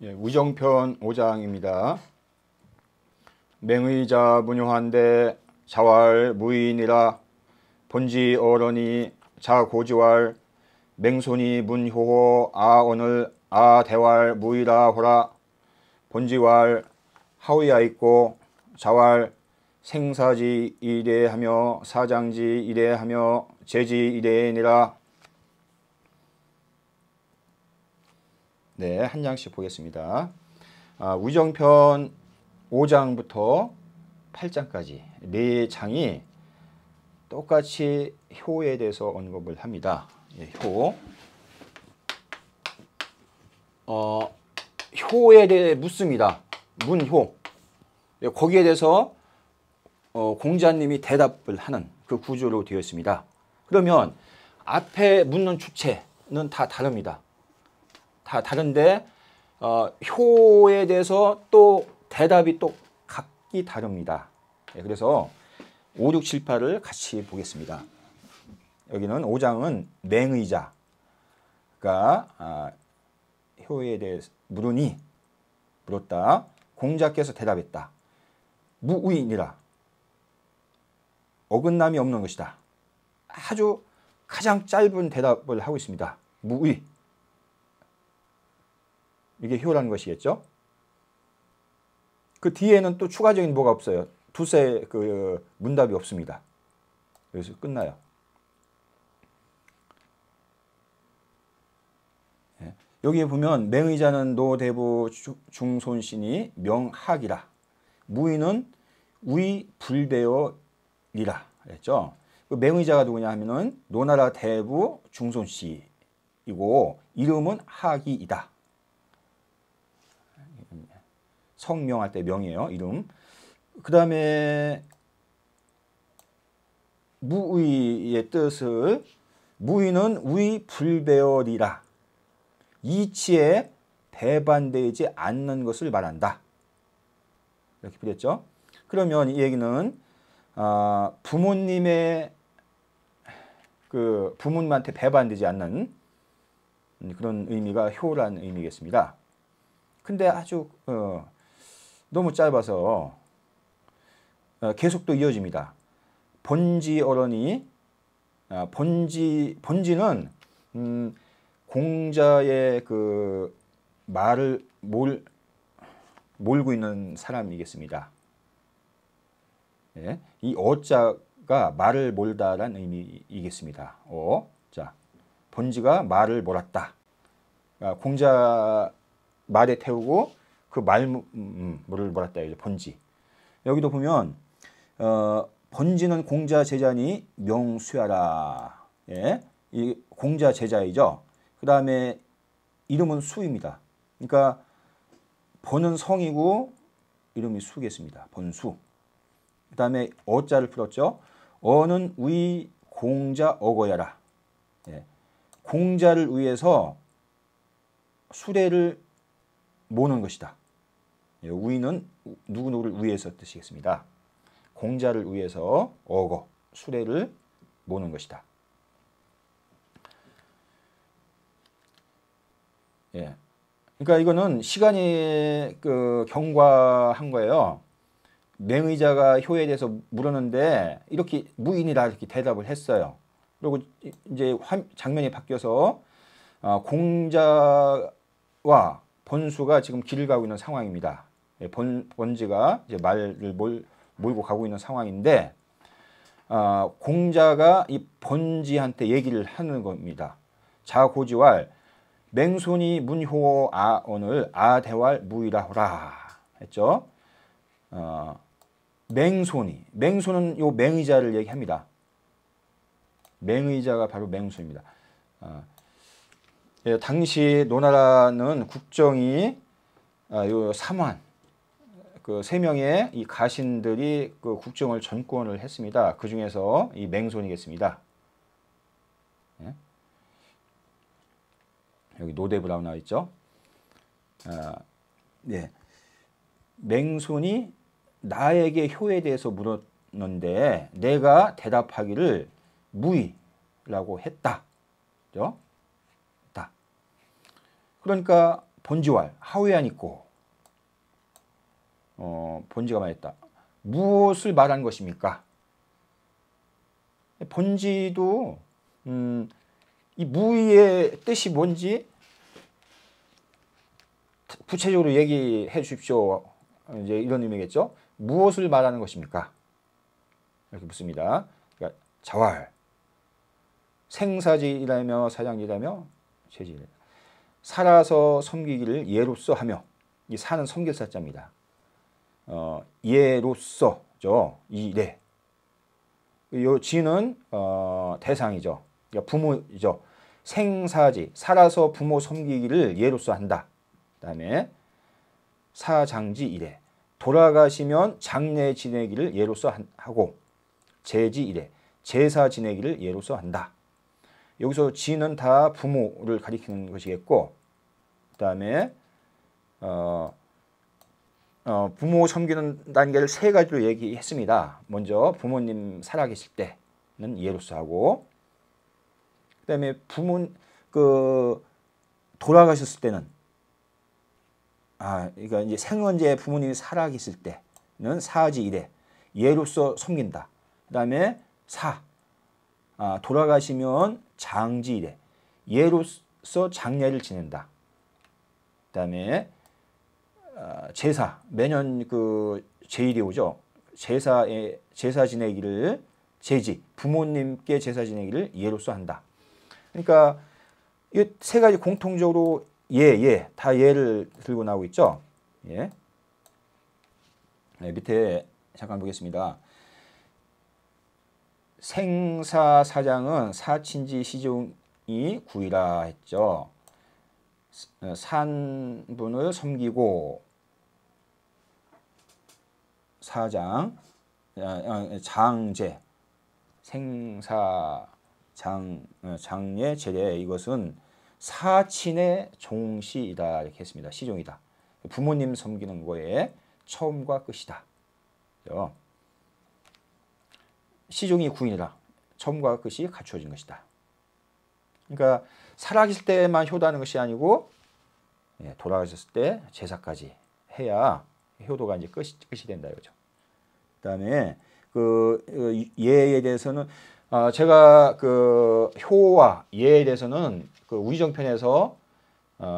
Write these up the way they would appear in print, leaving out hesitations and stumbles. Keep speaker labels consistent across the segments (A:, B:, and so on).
A: 위정편 5장입니다. 맹의자 문효한데 자왈 무인이라 본지 어런이 자고지왈 맹손이 문효호 아언을 아대왈 무이라 호라 본지왈 하위야 있고 자왈 생사지 이래하며 사장지 이래하며 제지 이래니라. 네, 한 장씩 보겠습니다. 위정편 5장부터 8장까지 네 장이 똑같이 효에 대해서 언급을 합니다. 효. 효에 대해 묻습니다. 문효. 거기에 대해서 공자님이 대답을 하는 그 구조로 되어 있습니다. 그러면 앞에 묻는 주체는 다 다릅니다. 다 다른데 효에 대해서 또 대답이 또 각기 다릅니다. 그래서 5, 6, 7, 8을 같이 보겠습니다. 여기는 5장은 맹의자가 효에 대해 물었다. 공자께서 대답했다. 무의니라. 어긋남이 없는 것이다. 아주 가장 짧은 대답을 하고 있습니다. 무의. 이게 효라는 것이겠죠. 그 뒤에는 또 추가적인 뭐가 없어요. 두세 그 문답이 없습니다. 여기서 끝나요. 여기에 보면 맹의자는 노대부 중손신이 명학이라 무의는 위불배어리라 그랬죠. 그 맹의자가 누구냐 하면은 노나라 대부 중손씨이고 이름은 학이이다. 성명할 때 명이에요. 이름. 그 다음에 무의의 뜻을 무의는 위불배어리라. 이치에 배반되지 않는 것을 말한다. 이렇게 그랬죠. 그러면 이 얘기는 부모님의 그 부모님한테 배반되지 않는 그런 의미가 효라는 의미겠습니다. 근데 아주 너무 짧아서 계속 또 이어집니다. 본지 어런이 본지는 공자의 그 말을 몰고 있는 사람이겠습니다. 예, 이 어자가 말을 몰다라는 의미이겠습니다. 자, 본지가 말을 몰았다. 공자 말에 태우고 그 말을 몰았다. 본지. 여기도 보면 본지는 공자 제자니 명수야라. 예, 이 공자 제자이죠. 그 다음에 이름은 수입니다. 그러니까 번은 성이고 이름이 수겠습니다. 번수. 그 다음에 어자를 풀었죠. 어는 위 공자 어거야라. 예. 공자를 위해서 수레를 모는 것이다. 예. 위는 누구누구를 위해서 뜻이겠습니다. 공자를 위해서 어거 수레를 모는 것이다. 예. 그러니까 이거는 시간이 경과한 거예요. 맹의자가 효에 대해서 물었는데 이렇게 무인이라 이렇게 대답을 했어요. 그리고 이제 장면이 바뀌어서 공자와 번수가 지금 길을 가고 있는 상황입니다. 번지가 이제 말을 몰고 가고 있는 상황인데 공자가 이 번지한테 얘기를 하는 겁니다. 자고지왈 맹손이 문효 아언을 아대왈 무이라 호라 했죠. 맹손은 요 맹의자를 얘기합니다. 맹의자가 바로 맹손입니다. 예, 당시 노나라는 국정이 요 삼환 그 세 명의 이 가신들이 그 국정을 전권을 했습니다. 그 중에서 이 맹손이겠습니다. 예? 여기 노대부라고 나와 있죠. 네. 맹손이 나에게 효에 대해서 물었는데 내가 대답하기를 무의라고 했다. 그렇죠? 그러니까 본지왈 하우에안 있고 본지가 말했다. 무엇을 말하는 것입니까? 본지도 이 무의 뜻이 뭔지 구체적으로 얘기해 주십시오. 이제 이런 의미겠죠. 무엇을 말하는 것입니까? 이렇게 묻습니다. 그러니까 자왈 생사지이라며 사장지이라며 죄지 살아서 섬기기를 예로써 하며 이 사는 섬길 사자입니다. 예로써죠. 이래. 요 지는 대상이죠. 그러니까 부모이죠. 생사지 살아서 부모 섬기기를 예로써 한다. 그다음에 사장지 이래 돌아가시면 장례 지내기를 예로써 하고 제지 이래 제사 지내기를 예로써 한다. 여기서 지는 다 부모를 가리키는 것이겠고 그다음에 부모 섬기는 단계를 세 가지로 얘기했습니다. 먼저 부모님 살아계실 때는 예로써 하고 그다음에 부모 돌아가셨을 때는 그러니까 이제 생언제 부모님이 살아계실 때는 사지 이래 예로써 섬긴다. 그다음에 돌아가시면 장지 이래 예로써 장례를 지낸다. 그다음에 제사 매년 제일이 오죠. 제사 지내기를 제지 부모님께 제사 지내기를 예로써 한다. 그러니까 이 세 가지 공통적으로 다 예를 들고 나오고 있죠. 예. 네, 밑에 잠깐 보겠습니다. 생사사장은 사친지 시종이 구이라 했죠. 산분을 섬기고 사장, 장제, 장례, 제례 이것은 사친의 종시이다 이렇게 했습니다. 시종이다. 부모님 섬기는 거에 처음과 끝이다. 그렇죠? 시종이 구인이라 처음과 끝이 갖추어진 것이다. 그러니까 살아계실 때만 효도하는 것이 아니고 돌아가셨을 때 제사까지 해야 효도가 이제 끝이 된다 이거죠. 그다음에 예에 대해서는 제가 효와 예에 대해서는 우의정편에서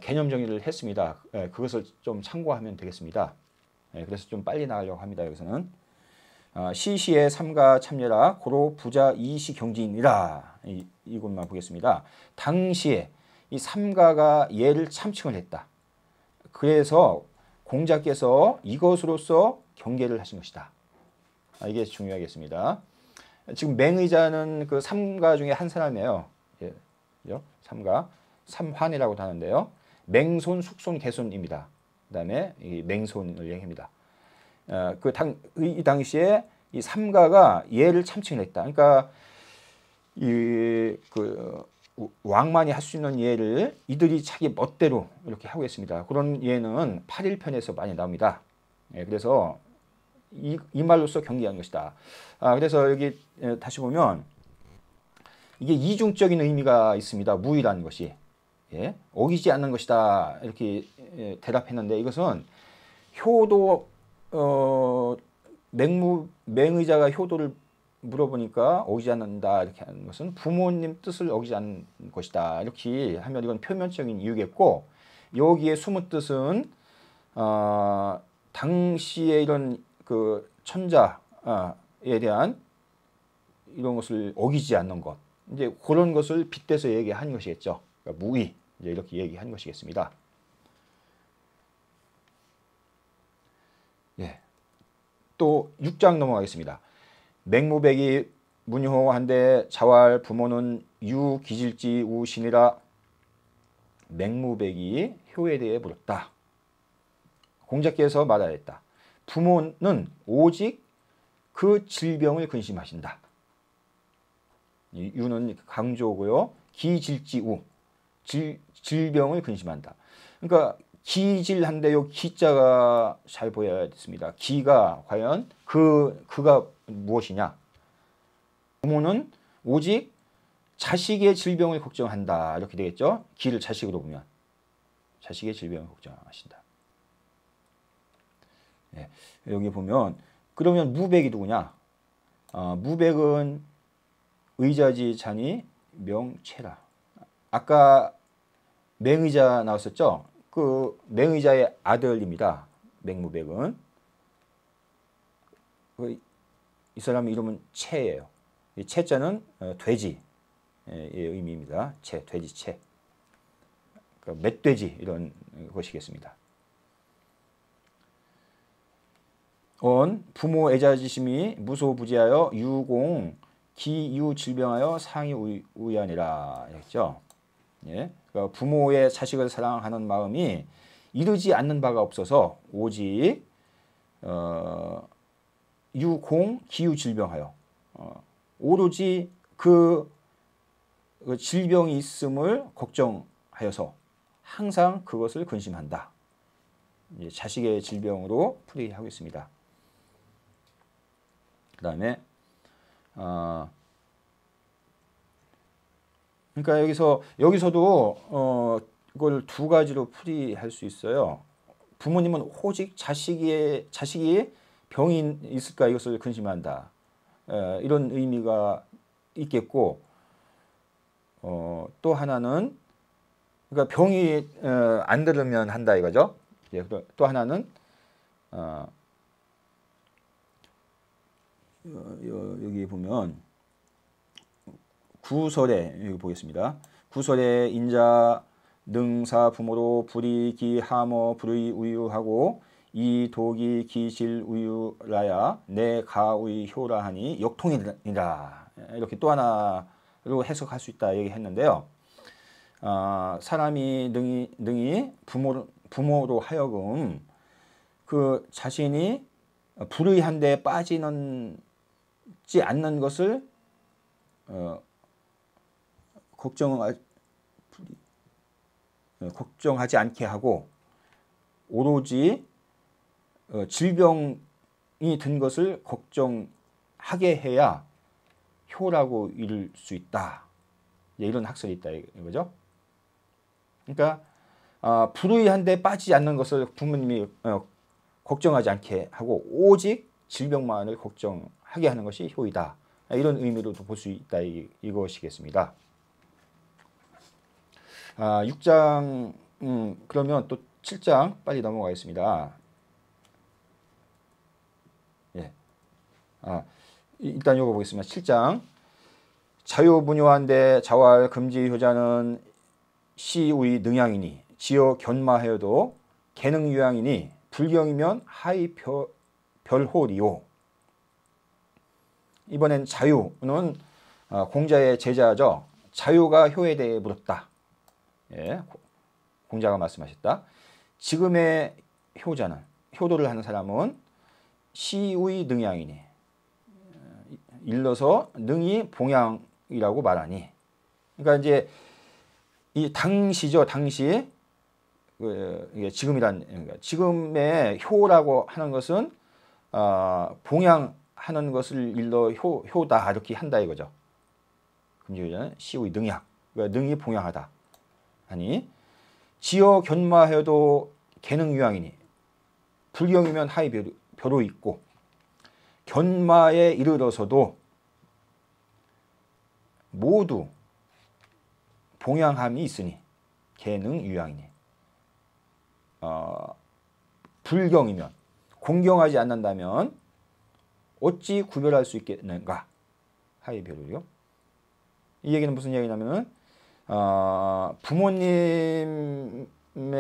A: 개념 정의를 했습니다. 그것을 좀 참고하면 되겠습니다. 그래서 좀 빨리 나가려고 합니다. 여기서는 시시의 삼가 참여라 고로 부자 이시 경지이니라 이것만 보겠습니다. 당시에 이 삼가가 예를 참칭을 했다. 그래서 공자께서 이것으로서 경계를 하신 것이다. 이게 중요하겠습니다. 지금 맹의자는 그 삼가 중에 한 사람이에요. 삼가, 삼환이라고 하는데요. 맹손, 숙손, 개손입니다. 그다음에 이 맹손을 얘기합니다. 이 당시에 이 삼가가 예를 참칭을 했다. 그러니까 왕만이 할 수 있는 예를 이들이 자기 멋대로 이렇게 하고 있습니다. 그런 예는 8일편에서 많이 나옵니다. 그래서 이 말로써 경계한 것이다. 그래서 여기 다시 보면 이게 이중적인 의미가 있습니다. 무의라는 것이 어기지 않는 것이다 이렇게 대답했는데 이것은 효도 맹의자가 효도를 물어보니까 어기지 않는다 이렇게 하는 것은 부모님 뜻을 어기지 않는 것이다 이렇게 하면 이건 표면적인 이유겠고 여기에 숨은 뜻은 당시에 이런 천자에 대한 이런 것을 어기지 않는 것 이제 그런 것을 빗대서 얘기한 것이겠죠. 그러니까 무의 이제 이렇게 얘기한 것이겠습니다. 또 6장 넘어가겠습니다. 맹무백이 문효한데 자왈 부모는 유기질지 우신이라. 맹무백이 효에 대해 물었다. 공자께서 말하였다. 부모는 오직 그 질병을 근심하신다. 유는 강조고요. 기질지우 질병을 근심한다. 그러니까 기질한데 요 기자가 잘 보여야 됐습니다. 기가 과연 그가 무엇이냐? 부모는 오직 자식의 질병을 걱정한다. 이렇게 되겠죠. 기를 자식으로 보면. 자식의 질병을 걱정하신다. 예, 여기 보면 그러면 무백이 누구냐? 무백은 의자지 자니 명체라. 아까 맹의자 나왔었죠? 그 맹의자의 아들입니다. 맹무백은. 이 사람 이름은 채예요. 이 채자는 돼지의 의미입니다. 채, 돼지 채. 그러니까 멧돼지 이런 것이겠습니다. 부모 애자지심이 무소부지하여 유공 기유 질병하여 상이 우야니라 했죠. 예, 그러니까 부모의 자식을 사랑하는 마음이 이르지 않는 바가 없어서 오직 유공 기유 질병하여 오로지 그 질병이 있음을 걱정하여서 항상 그것을 근심한다. 자식의 질병으로 풀이하고 있습니다. 그 다음에 그러니까 여기서도 이걸 두 가지로 풀이할 수 있어요. 부모님은 오직 자식이 병이 있을까 이것을 근심한다. 이런 의미가 있겠고, 또 하나는 그러니까 병이 안 들으면 한다 이거죠. 예, 또 하나는 여기 보면 구설에 여기 보겠습니다. 구설에 인자 능사 부모로 불이 기 하모 불의 우유하고 이 독이 기실 우유라야 내 가의 효라하니 역통이라. 이렇게 또 하나로 해석할 수 있다 얘기했는데요. 사람이 능히 부모로 하여금 그 자신이 불의한 데 빠지지 않는 것을 걱정하지 않게 하고 오로지 질병이 든 것을 걱정하게 해야 효라고 이룰 수 있다. 이런 학설이 있다 이거죠. 그러니까 불의한 데 빠지지 않는 것을 부모님이 걱정하지 않게 하고 오직 질병만을 걱정하게 하는 것이 효이다. 이런 의미로도 볼 수 있다 이것이겠습니다. 6장 그러면 또 7장 빨리 넘어가겠습니다. 예. 일단 이거 보겠습니다. 7장 자유분유한데 자활 금지 효자는 시의 능양이니 지어 견마하여도 개능유양이니 불경이면 하이 별호리요. 이번엔 자유는 공자의 제자죠. 자유가 효에 대해 물었다. 예, 공자가 말씀하셨다. 지금의 효자는 효도를 하는 사람은 시의 능양이니 일러서 능이 봉양이라고 말하니. 그러니까 이제 이 당시죠. 당시 이게 지금이란 지금의 효라고 하는 것은 봉양하는 것을 일러 효다 이렇게 한다 이거죠. 금지효자는 시의 능양, 그러니까 능이 봉양하다. 아니 지어 견마해도 개능유양이니 불경이면 하이 벼로 있고 견마에 이르러서도 모두 봉양함이 있으니 개능유양이니 불경이면 공경하지 않는다면 어찌 구별할 수 있겠는가? 하이 벼로요. 이 얘기는 무슨 얘기냐면은 부모님에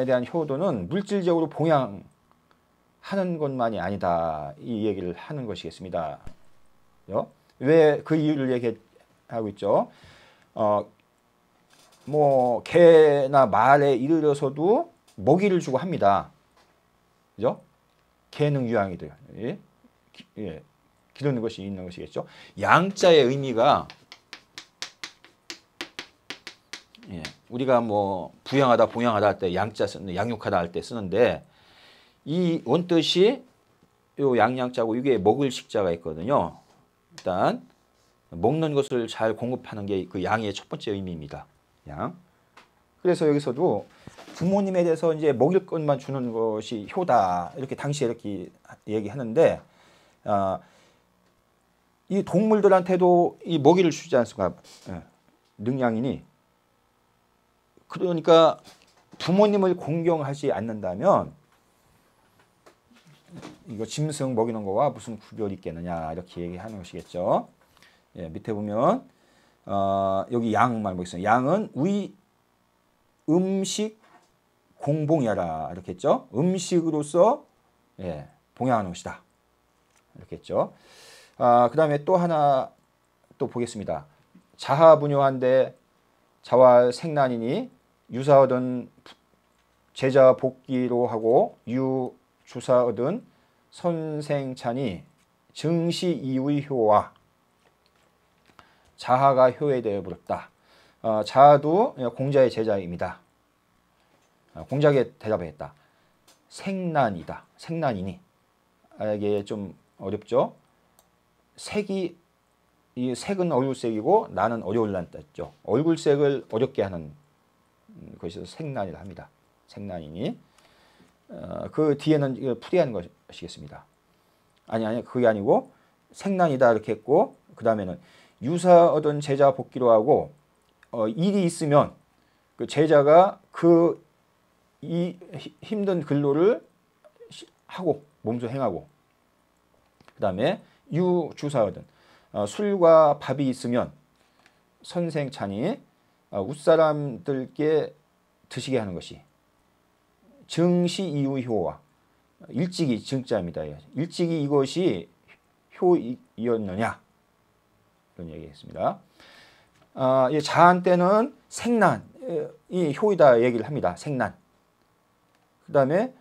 A: 대한 효도는 물질적으로 봉양하는 것만이 아니다. 이 얘기를 하는 것이겠습니다. 왜 그 이유를 얘기하고 있죠? 뭐 개나 말에 이르러서도 먹이를 주고 합니다. 그죠? 개능유양이들. 예. 기르는 것이 있는 것이겠죠. 양자의 의미가 우리가 뭐 부양하다, 봉양하다 할 때 양자 쓰는 양육하다 할 때 쓰는데 이 원뜻이 요 양양자고 이게 먹을 식자가 있거든요. 일단 먹는 것을 잘 공급하는 게 그 양의 첫 번째 의미입니다. 양. 그래서 여기서도 부모님에 대해서 이제 먹일 것만 주는 것이 효다 이렇게 당시에 이렇게 얘기하는데 이 동물들한테도 이 먹이를 주지 않습니까? 능양이니. 그러니까 부모님을 공경하지 않는다면 이거 짐승 먹이는 거와 무슨 구별이 있겠느냐 이렇게 얘기하는 것이겠죠. 예, 밑에 보면 여기 양만 보겠습니다. 양은 우리 음식 공봉이라 이렇게 했죠. 음식으로서 예, 봉양하는 것이다 이렇게 했죠. 그 다음에 또 하나 또 보겠습니다. 자하분요한데 자활 생난이니 유사 얻은 제자 복기로 하고 유 주사 얻은 선생찬이 증시 이의 효와 자하가 효에 대해 물었다. 자하도 공자의 제자입니다. 공자에게 대답했다. 생난이다. 생난이니. 이게 좀 어렵죠. 색이 이 색은 얼굴색이고 나는 어려울란 뜻이죠. 얼굴색을 어렵게 하는 것이 생난이라 합니다. 생난이니. 그 뒤에는 풀이하는 것이겠습니다. 아니 그게 아니고 생난이다 이렇게 했고 그 다음에는 유사 얻은 제자 복기로 하고 일이 있으면 그 제자가 그 이 힘든 근로를 하고 몸소 행하고 그 다음에 유 주사 얻은 술과 밥이 있으면 선생찬이 웃사람들께 드시게 하는 것이 증시 이의 효와 일찍이 증자입니다. 일찍이 이것이 효이었느냐 이런 얘기했습니다. 자한 때는 생난이 효이다 얘기를 합니다. 생난. 그 다음에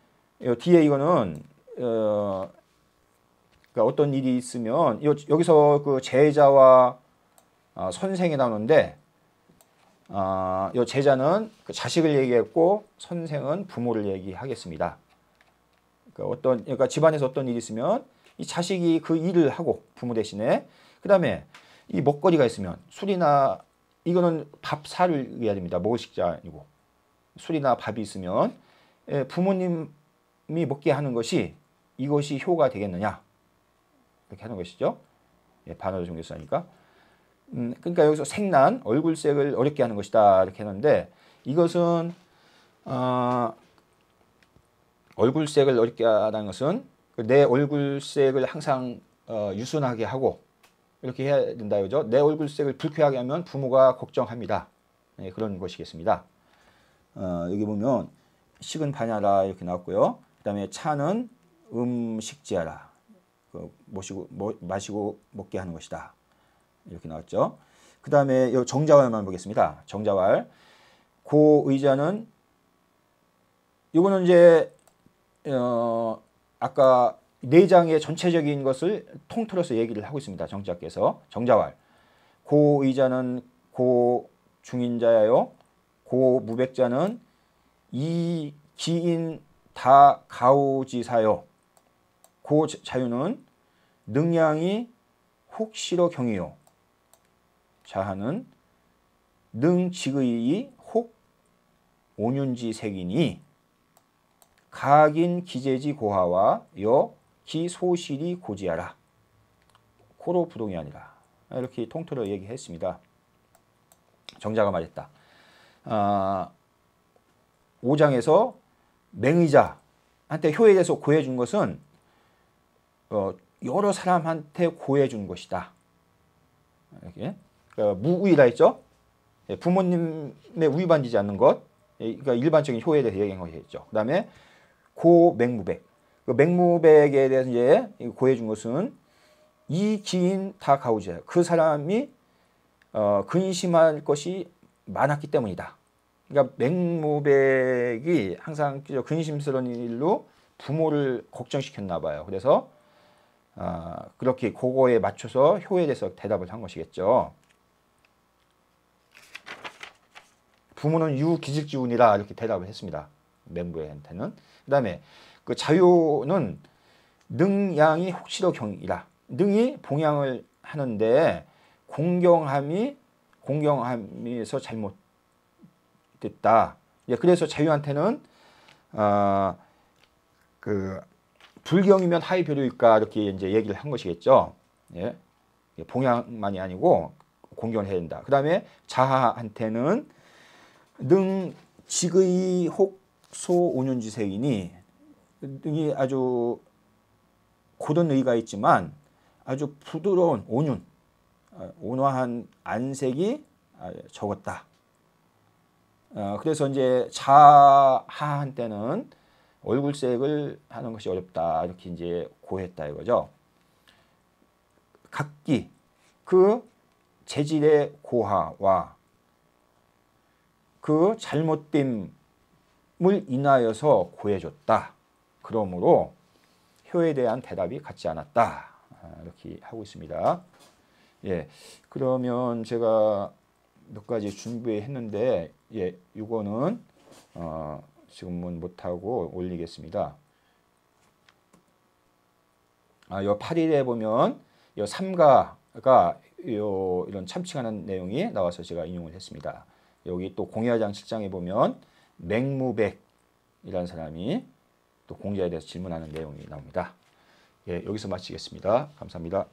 A: 뒤에 이거는 그러니까 어떤 일이 있으면 여기서 그 제자와 선생이 나오는데 이 제자는 그 자식을 얘기했고 선생은 부모를 얘기하겠습니다. 그러니까 집안에서 어떤 일이 있으면 이 자식이 그 일을 하고 부모 대신에 그 다음에 이 먹거리가 있으면 술이나 이거는 밥 사를 의해야 됩니다. 먹을 식자 아니고 술이나 밥이 있으면 부모님이 먹게 하는 것이 이것이 효가 되겠느냐 이렇게 하는 것이죠. 반어조 종교사니까. 그러니까 여기서 생난 얼굴색을 어렵게 하는 것이다 이렇게 하는데 이것은 얼굴색을 어렵게 하는 것은 내 얼굴색을 항상 유순하게 하고 이렇게 해야 된다 그죠? 내 얼굴색을 불쾌하게 하면 부모가 걱정합니다. 그런 것이겠습니다. 여기 보면 식은 반야라 이렇게 나왔고요. 그 다음에 차는 음식지하라. 마시고 먹게 하는 것이다. 이렇게 나왔죠. 그 다음에 정자왈만 보겠습니다. 정자왈. 고의자는 이거는 이제 아까 네 장의 전체적인 것을 통틀어서 얘기를 하고 있습니다. 정자께서 정자왈. 고의자는 고중인자야요. 고무백자는 이기인 다 가오지사요. 고자유는 능양이 혹시로 경이요. 자하는 능지의이 혹 온윤지색이니 각인 기재지 고하와 여 기소실이 고지하라. 코로 부동이 아니라 이렇게 통틀어 얘기했습니다. 정자가 말했다. 5장에서 맹의자한테 효에 대해서 고해 준 것은 여러 사람한테 고해 준 것이다. 이렇게 무우이라 했죠. 부모님의 우위 반지지 않는 것. 그러니까 일반적인 효에 대해서 얘기한 것이겠죠. 그 다음에 고맹무백. 그 맹무백에 대해서 이제 고해 준 것은 이 기인 다 가우지야. 그 사람이 근심할 것이 많았기 때문이다. 그러니까 맹무백이 항상 근심스러운 일로 부모를 걱정시켰나 봐요. 그래서 그렇게 그거에 맞춰서 효에 대해서 대답을 한 것이겠죠. 부모는 유기질지운이라 이렇게 대답을 했습니다. 맹무백한테는. 그 다음에 그 자유는 능양이 혹시로 경이라. 능이 봉양을 하는데 공경함에서 잘못 됐다. 예, 그래서 자유한테는 그 불경이면 하위 별유일까 이렇게 이제 얘기를 한 것이겠죠. 예, 봉양만이 아니고 공경을 해야 된다. 그 다음에 자하한테는 능 직의 혹소 온윤지세이니 능이 아주 고든 의가 있지만 아주 부드러운 온윤, 온화한 안색이 적었다. 그래서 이제 자하한테는 얼굴색을 하는 것이 어렵다. 이렇게 이제 고했다 이거죠. 각기 그 재질의 고하와 그 잘못됨을 인하여서 고해줬다. 그러므로 효에 대한 대답이 같지 않았다. 이렇게 하고 있습니다. 예, 그러면 제가 몇 가지 준비했는데, 예, 이거는 지금은 못하고 올리겠습니다. 요 8일에 보면 요 삼가가 이런 참칭하는 내용이 나와서 제가 인용을 했습니다. 여기 또 공야장 7장에 보면 맹무백이라는 사람이 또 공자에 대해서 질문하는 내용이 나옵니다. 예, 여기서 마치겠습니다. 감사합니다.